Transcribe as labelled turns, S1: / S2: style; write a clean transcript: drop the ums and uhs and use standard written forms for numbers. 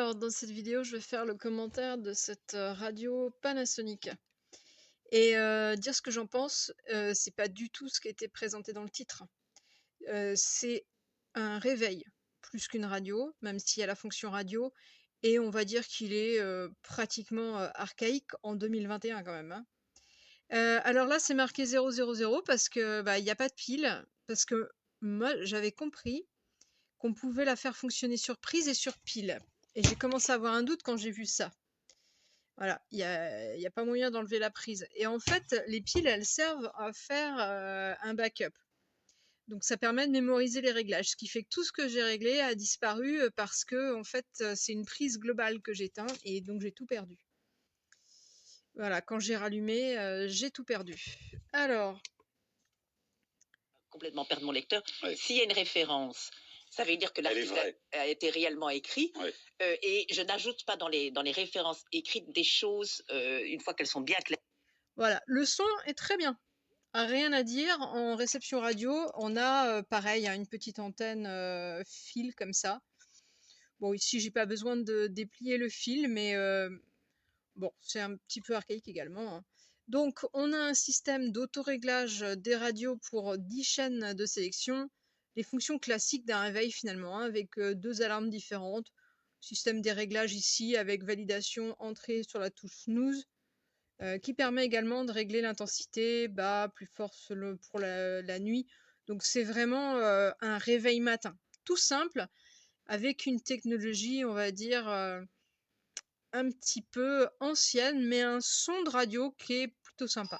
S1: Alors, dans cette vidéo, je vais faire le commentaire de cette radio Panasonic et dire ce que j'en pense. C'est pas du tout ce qui a été présenté dans le titre. C'est un réveil plus qu'une radio, même s'il y a la fonction radio, et on va dire qu'il est pratiquement archaïque en 2021 quand même, hein. Alors là, c'est marqué 000 parce que il n'y a pas de pile, parce que moi, j'avais compris qu'on pouvait la faire fonctionner sur prise et sur pile. Et j'ai commencé à avoir un doute quand j'ai vu ça. Voilà, il y a pas moyen d'enlever la prise. Et en fait, les piles, elles servent à faire un backup. Donc ça permet de mémoriser les réglages, ce qui fait que tout ce que j'ai réglé a disparu parce que en fait, c'est une prise globale que j'éteins et donc j'ai tout perdu. Voilà, quand j'ai rallumé, j'ai tout perdu. Alors,
S2: complètement perdre mon lecteur.
S3: Oui.
S2: S'il y a une référence, ça veut dire que
S3: Elle est
S2: l'article
S3: vraie.
S2: a été réellement écrit.
S3: Oui.
S2: Et je n'ajoute pas dans les références écrites des choses une fois qu'elles sont bien claires.
S1: voilà, le son est très bien. Rien à dire. En réception radio, on a pareil, hein, une petite antenne fil comme ça. Bon, ici, j'ai pas besoin de déplier le fil, mais bon, c'est un petit peu archaïque également, hein. Donc, on a un système d'autoréglage des radios pour 10 chaînes de sélection. Les fonctions classiques d'un réveil finalement, hein, avec 2 alarmes différentes. Système des réglages ici avec validation entrée sur la touche snooze. Qui permet également de régler l'intensité bas, plus fort pour la nuit. Donc c'est vraiment un réveil matin. Tout simple, avec une technologie, on va dire, un petit peu ancienne, mais un son de radio qui est plutôt sympa.